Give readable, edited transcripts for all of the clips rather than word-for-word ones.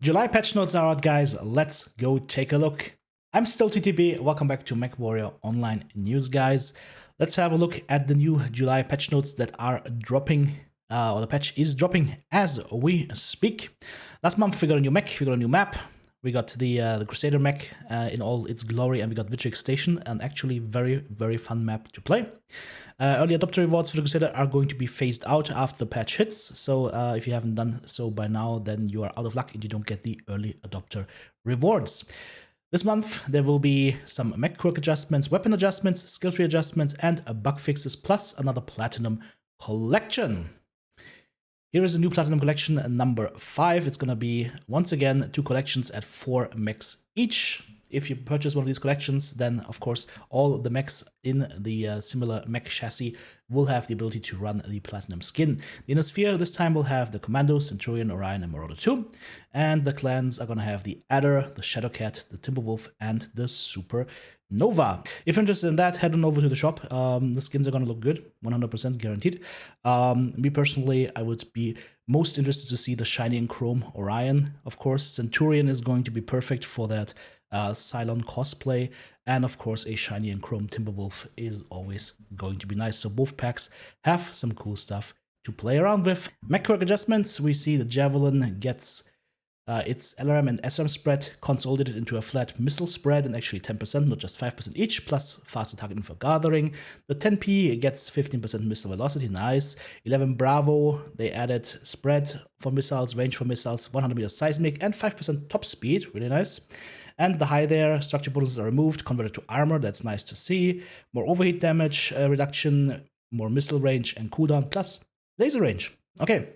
July patch notes are out, guys. Let's go take a look. I'm still TTB. Welcome back to Mechwarrior Online news, guys. Let's have a look at the new July patch notes that are dropping, or the patch is dropping as we speak. Last month we got a new mech, we got a new map. We got the Crusader mech in all its glory, and we got Vitric Station, an actually very fun map to play. Early adopter rewards for the Crusader are going to be phased out after the patch hits, so if you haven't done so by now, then you are out of luck and you don't get the early adopter rewards. This month, there will be some mech quirk adjustments, weapon adjustments, skill tree adjustments, and bug fixes, plus another platinum collection. Here is a new Platinum Collection number 5. It's going to be, once again, 2 collections at 4 mechs each. If you purchase one of these collections, then, of course, all the mechs in the similar mech chassis will have the ability to run the Platinum skin. The Inner Sphere this time will have the Commando, Centurion, Orion, and Marauder 2. And the clans are going to have the Adder, the Shadowcat, the Timberwolf, and the Supernova. If you're interested in that, head on over to the shop. The skins are going to look good, 100% guaranteed. Me personally, I would be most interested to see the Shiny and Chrome Orion. Of course, Centurion is going to be perfect for that Cylon cosplay, and of course a Shiny and Chrome Timberwolf is always going to be nice. So both packs have some cool stuff to play around with. Mech quirk adjustments, we see the Javelin gets its LRM and SRM spread consolidated into a flat missile spread, and actually 10%, not just 5% each, plus faster targeting for gathering. The 10P gets 15% missile velocity, nice. 11 Bravo, they added spread for missiles, range for missiles, 100 meters seismic, and 5% top speed, really nice. And the high there, structure bonuses are removed, converted to armor, that's nice to see. More overheat damage reduction, more missile range and cooldown, plus laser range. Okay.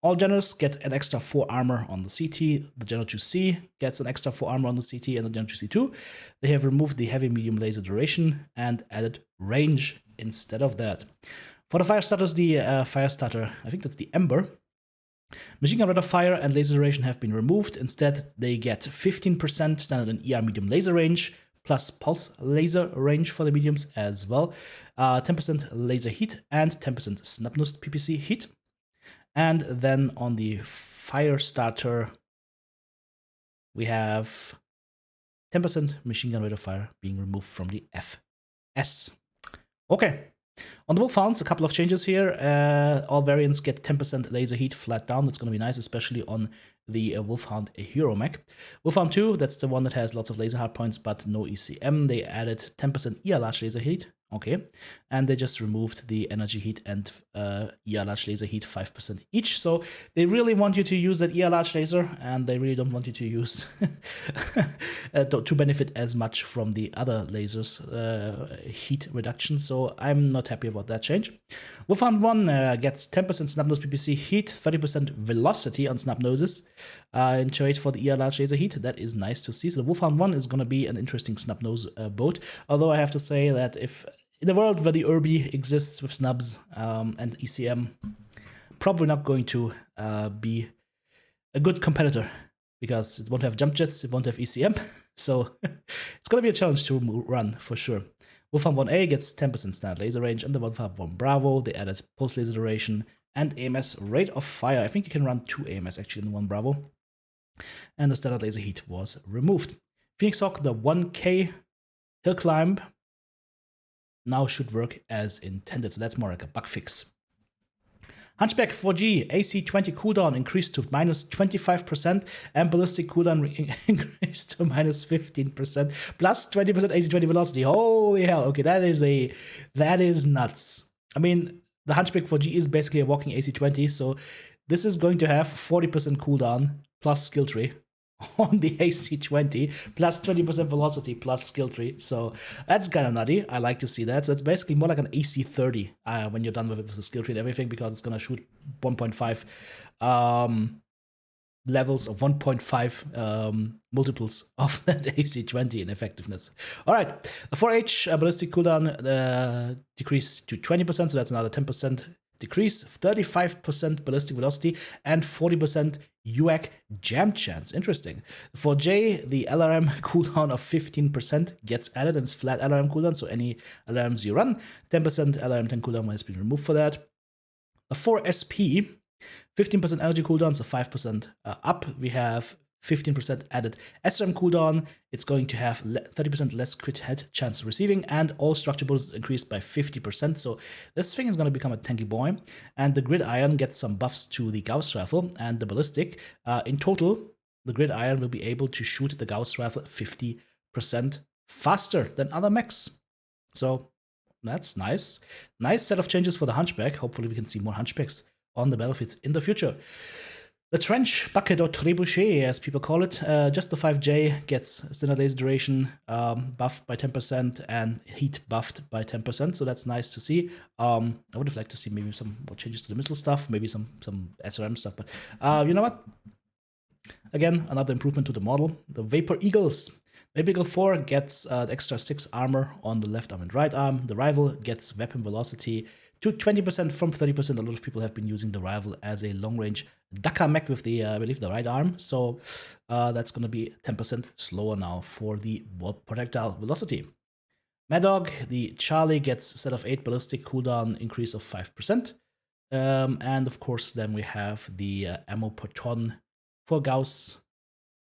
All generals get an extra 4 armor on the CT. The General 2C gets an extra 4 armor on the CT, and the General 2C2. They have removed the heavy medium laser duration and added range instead of that. For the fire starters, the fire starter, I think that's the Ember. Machine gun rate of fire and laser duration have been removed. Instead, they get 15% standard and ER medium laser range, plus pulse laser range for the mediums as well. 10% laser heat and 10% snub-nosed PPC heat. And then on the fire starter, we have 10% machine gun rate of fire being removed from the FS. Okay. On the Wolfhounds, a couple of changes here. All variants get 10% laser heat flat down. That's going to be nice, especially on the Wolfhound Hero mech. Wolfhound 2, that's the one that has lots of laser hardpoints but no ECM. They added 10% ER large laser heat. Okay, and they just removed the energy heat and ER large laser heat 5% each. So they really want you to use that ER large laser, and they really don't want you to use to benefit as much from the other lasers heat reduction. So I'm not happy about that change. Wolfhound 1 gets 10% snub-nose PPC heat, 30% velocity on snub-noses in trade for the ER large laser heat. That is nice to see. So the Wolfhound 1 is going to be an interesting snub-nose boat. Although I have to say that if in the world where the Urbi exists with snubs and ECM, probably not going to be a good competitor, because it won't have jump jets, it won't have ECM, so it's going to be a challenge to run for sure. Wolfhound 1A gets 10% standard laser range, and the Wolfhound 1 Bravo, they added post laser duration and AMS rate of fire. I think you can run 2 AMS actually in the 1 Bravo. And the standard laser heat was removed. Phoenix Hawk, the 1K hill climb, now should work as intended, so that's more like a bug fix. Hunchback 4G AC20 cooldown increased to minus 25%, and ballistic cooldown increased to minus 15%, plus 20% AC20 velocity. Holy hell! Okay, that is nuts. I mean, the Hunchback 4G is basically a walking AC20, so this is going to have 40% cooldown plus skill tree on the AC20, plus 20% velocity plus skill tree. So that's kind of nutty. I like to see that. So it's basically more like an AC30 when you're done with it with the skill tree and everything, because it's going to shoot 1.5 levels of 1.5 multiples of that AC20 in effectiveness. All right, the 4H ballistic cooldown decreased to 20%, so that's another 10% decrease, 35% ballistic velocity, and 40% UAC jam chance. Interesting. For J, the LRM cooldown of 15% gets added, and it's flat LRM cooldown, so any LRMs you run, 10% LRM 10 cooldown has been removed for that. The 4SP, 15% energy cooldown, so 5% up. We have 15% added SRM cooldown. It's going to have 30% less crit hit chance receiving, and all structure bonuses increased by 50%. So this thing is going to become a tanky boy. And the Gridiron gets some buffs to the Gauss rifle and the ballistic. In total, the Gridiron will be able to shoot the Gauss rifle 50% faster than other mechs. So that's nice. Nice set of changes for the Hunchback. Hopefully we can see more Hunchbacks on the battlefields in the future. The Trench Bucket, or Trebuchet as people call it, just the 5J gets standard laser duration buffed by 10% and heat buffed by 10%, so that's nice to see. I would have liked to see maybe some more changes to the missile stuff, maybe some SRM stuff, but you know what? Again, another improvement to the model. The Vapor Eagles. Vapor Eagle 4 gets extra 6 armor on the left arm and right arm. The Rival gets weapon velocity to 20% from 30%. A lot of people have been using the Rival as a long-range Dakar mech with the, I believe, the right arm. So that's going to be 10% slower now for the projectile velocity. Mad Dog, the Charlie, gets a set of 8 ballistic cooldown increase of 5%. And of course, then we have the ammo per ton for Gauss,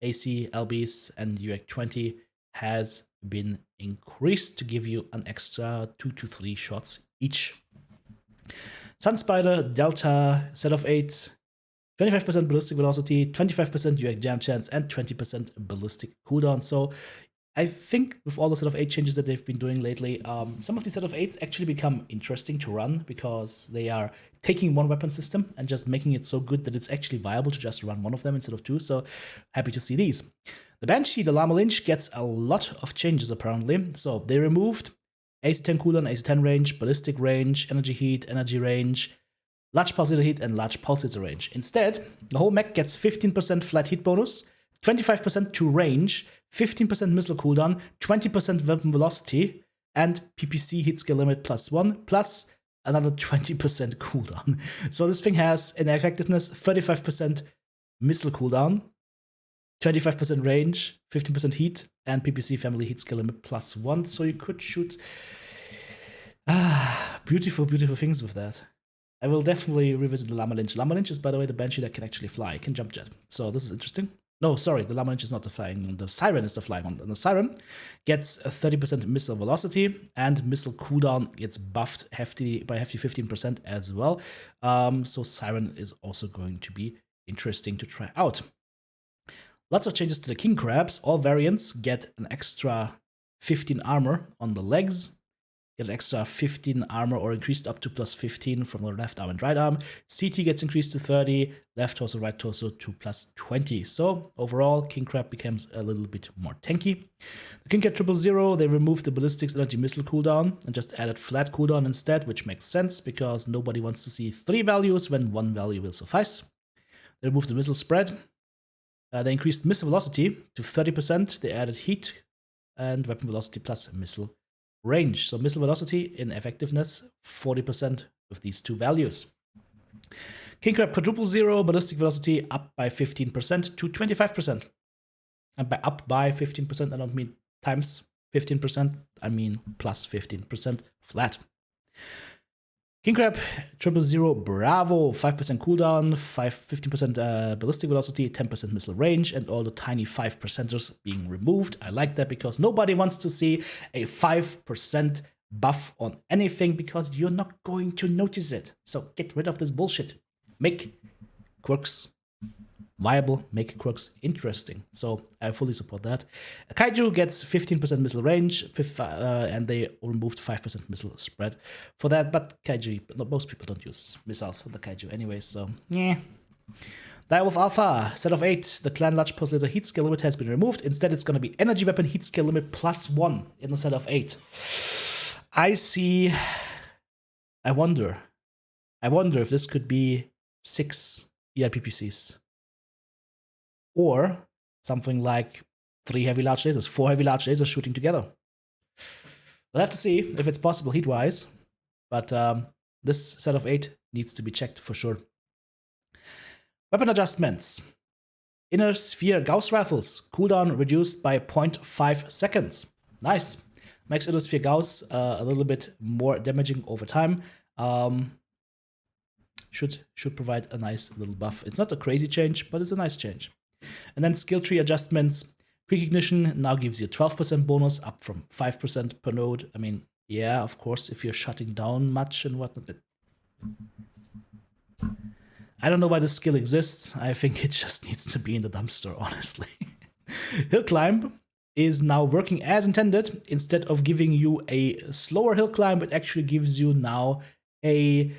AC, LBs, and UAC 20 has been increased to give you an extra 2 to 3 shots each. Sunspider Delta, set of 8, 25% ballistic velocity, 25% UAC jam chance, and 20% ballistic cooldown. So I think with all the set of 8 changes that they've been doing lately, some of these set of 8s actually become interesting to run because they are taking one weapon system and just making it so good that it's actually viable to just run one of them instead of 2. So happy to see these. The Banshee, the Llama Lynch, gets a lot of changes apparently. So they removed AC-10 cooldown, AC-10 range, ballistic range, energy heat, energy range, large pulsator heat, and large pulsator range. Instead, the whole mech gets 15% flat heat bonus, 25% to range, 15% missile cooldown, 20% weapon velocity, and PPC hit skill limit +1, plus another 20% cooldown. So this thing has an effectiveness 35% missile cooldown, 25% range, 15% heat, and PPC family heat skill limit +1. So you could shoot beautiful, beautiful things with that. I will definitely revisit the Llama Lynch. Llama Lynch is, by the way, the Banshee that can actually fly. It can jump jet. So this is interesting. No, sorry, the Llama Lynch is not the flying one. The Siren is the flying one. And the Siren gets a 30% missile velocity, and missile cooldown gets buffed by hefty 15% as well. So Siren is also going to be interesting to try out. Lots of changes to the King Crabs. All variants get an extra 15 armor on the legs, get an extra 15 armor or increased up to +15 from the left arm and right arm. CT gets increased to 30, left torso, right torso to +20. So overall, King Crab becomes a little bit more tanky. The King Crab 000, they removed the ballistics energy missile cooldown and just added flat cooldown instead, which makes sense because nobody wants to see 3 values when 1 value will suffice. They removed the missile spread. They increased missile velocity to 30%. They added heat and weapon velocity plus missile range. So missile velocity in effectiveness, 40% with these 2 values. King Crab 000, ballistic velocity up by 15% to 25%. And by up by 15%, I don't mean times 15%, I mean plus 15% flat. King Crab 000 Bravo, 5% cooldown, 15% ballistic velocity, 10% missile range, and all the tiny 5%ers being removed. I like that because nobody wants to see a 5% buff on anything because you're not going to notice it. So get rid of this bullshit. Make quirks viable, make quirks interesting. So I fully support that. Kaiju gets 15% missile range, and they removed 5% missile spread for that. But Kaiju, most people don't use missiles for the Kaiju anyway, so yeah. Direwolf Alpha, set of 8, the clan large pulsator heat skill limit has been removed. Instead, it's going to be energy weapon heat skill limit +1 in the set of 8. I wonder if this could be 6 EIPPCs. Or something like 3 heavy large lasers, 4 heavy large lasers shooting together. We'll have to see if it's possible heat-wise, but this set of 8 needs to be checked for sure. Weapon adjustments. Inner Sphere Gauss rifles, cooldown reduced by 0.5 seconds. Nice. Makes Inner Sphere Gauss a little bit more damaging over time. Should provide a nice little buff. It's not a crazy change, but it's a nice change. And then skill tree adjustments. Quick ignition now gives you 12% bonus, up from 5% per node. I mean, yeah, of course, if you're shutting down much and whatnot. I don't know why this skill exists. I think it just needs to be in the dumpster, honestly. Hill climb is now working as intended. Instead of giving you a slower hill climb, it actually gives you now a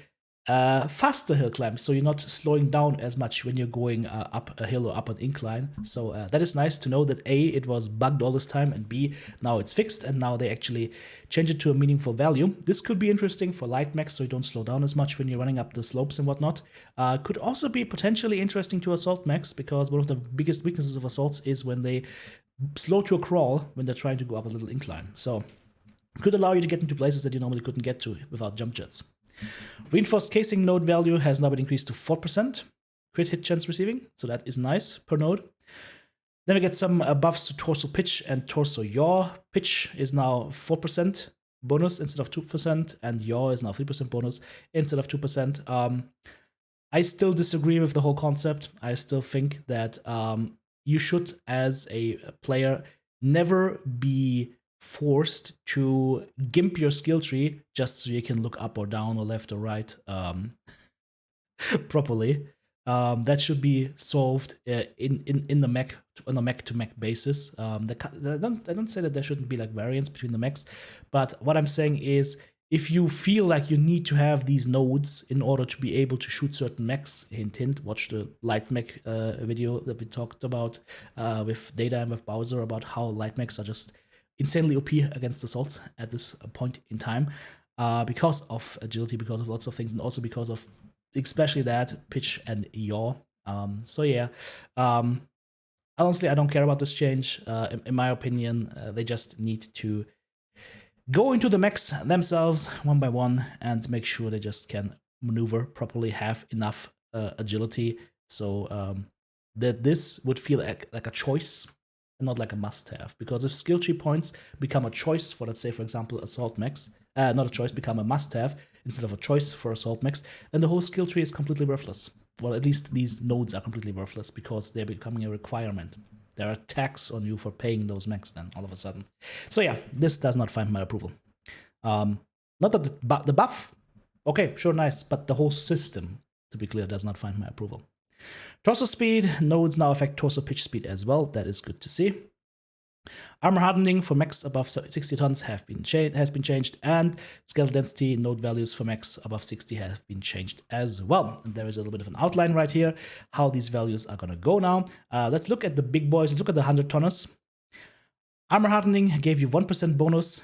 faster hill climb, so you're not slowing down as much when you're going up a hill or up an incline. So that is nice to know that A, it was bugged all this time, and B, now it's fixed, and now they actually change it to a meaningful value. This could be interesting for light mechs, so you don't slow down as much when you're running up the slopes and whatnot. Could also be potentially interesting to assault mechs, because one of the biggest weaknesses of assaults is when they slow to a crawl when they're trying to go up a little incline. So could allow you to get into places that you normally couldn't get to without jump jets. Reinforced casing node value has now been increased to 4%. Crit hit chance receiving, so that is nice per node. Then we get some buffs to torso pitch and torso yaw. Pitch is now 4% bonus instead of 2%, and yaw is now 3% bonus instead of 2%. I still disagree with the whole concept. I still think that you should, as a player, never be forced to gimp your skill tree just so you can look up or down or left or right properly. That should be solved in the mech on a mech to mech basis. I don't say that there shouldn't be like variance between the mechs, but what I'm saying is, if you feel like you need to have these nodes in order to be able to shoot certain mechs, hint hint, watch the light mech video that we talked about with Data and with Bowser about how light mechs are just insanely OP against assaults at this point in time, because of agility, because of lots of things, and also because of especially that pitch and yaw. So yeah, honestly, I don't care about this change. In my opinion, they just need to go into the mechs themselves one by one and make sure they just can maneuver properly, have enough agility, so that this would feel like a choice and not like a must-have. Because if skill tree points become a choice for, let's say, for example, assault mechs, not a choice, become a must-have instead of a choice for assault mechs, then the whole skill tree is completely worthless. Well, at least these nodes are completely worthless because they're becoming a requirement. There are tax on you for paying those mechs then, all of a sudden. So yeah, this does not find my approval. Not that the buff, okay, sure, nice, but the whole system, to be clear, does not find my approval. Torso speed nodes now affect torso pitch speed as well. That is good to see. Armor hardening for mechs above 60 tons has been changed, and skeletal density node values for mechs above 60 have been changed as well. And there is a little bit of an outline right here how these values are gonna go now. Let's look at the big boys. Let's look at the 100 tonners. Armor hardening gave you 1% bonus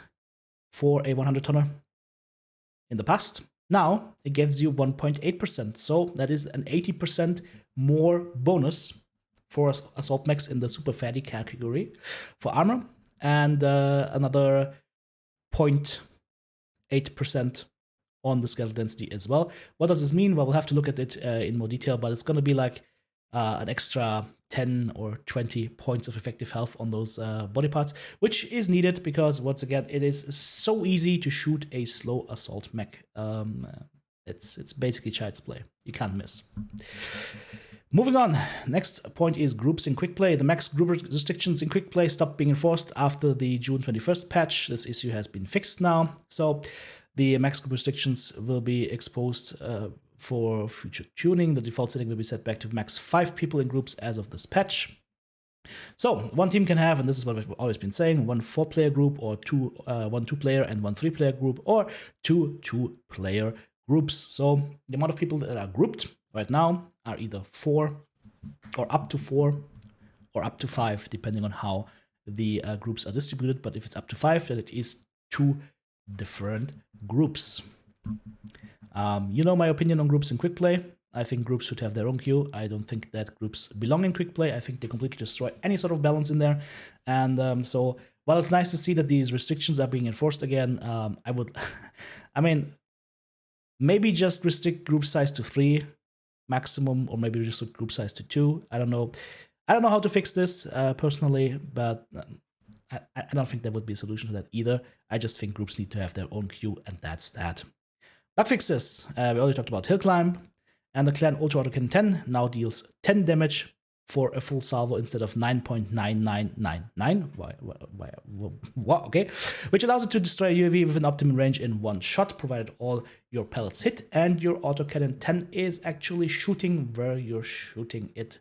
for a 100 tonner in the past. Now it gives you 1.8%, so that is an 80% more bonus for assault mechs in the super fatty category for armor, and another 0.8% on the skeletal density as well. What does this mean? Well, we'll have to look at it in more detail, but it's going to be like an extra 10 or 20 points of effective health on those body parts, which is needed because, once again, it is so easy to shoot a slow assault mech. It's basically child's play. You can't miss. Moving on, next point is groups in quick play. The max group restrictions in quick play stopped being enforced after the June 21st patch. This issue has been fixed now, so the max group restrictions will be exposed for future tuning. The default setting will be set back to max 5 people in groups as of this patch. So one team can have, and this is what we've always been saying, one 4-player group, or one 2-player and one 3-player group, or two 2-player groups. So the amount of people that are grouped right now are either 4 or up to 4 or up to 5, depending on how the groups are distributed. But if it's up to 5, then it is 2 different groups. You know my opinion on groups in quick play. I think groups should have their own queue. I don't think that groups belong in quick play. I think they completely destroy any sort of balance in there. And so while it's nice to see that these restrictions are being enforced again, I mean, maybe just restrict group size to 3 maximum, or maybe just group size to 2. I don't know how to fix this personally, but I don't think there would be a solution to that either. I just think groups need to have their own queue, and that's that. Bug fixes. We already talked about hill climb, and the clan Ultra Auto Cannon 10 now deals 10 damage for a full salvo instead of 9.9999. What? Okay. Which allows it to destroy a UAV with an optimum range in one shot, provided all your pellets hit and your autocannon 10 is actually shooting where you're shooting it,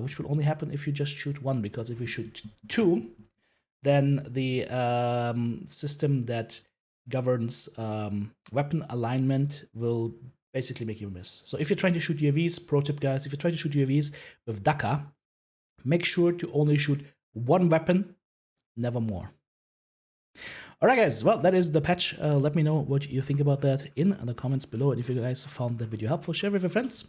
which will only happen if you just shoot one, because if you shoot two, then the system that governs weapon alignment will basically make you miss. So if you're trying to shoot UAVs, pro tip guys, if you're trying to shoot UAVs with DACA, make sure to only shoot one weapon, never more. Alright guys, well, that is the patch. Let me know what you think about that in the comments below, and if you guys found the video helpful, share with your friends.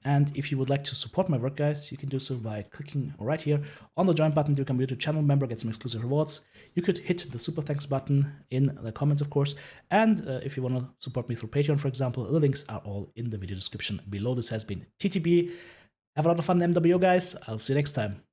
And if you would like to support my work, guys, you can do so by clicking right here on the join button to become a YouTube channel member, get some exclusive rewards. You could hit the super thanks button in the comments, of course. And if you want to support me through Patreon, for example, the links are all in the video description below. This has been TTB. Have a lot of fun in MWO, guys. I'll see you next time.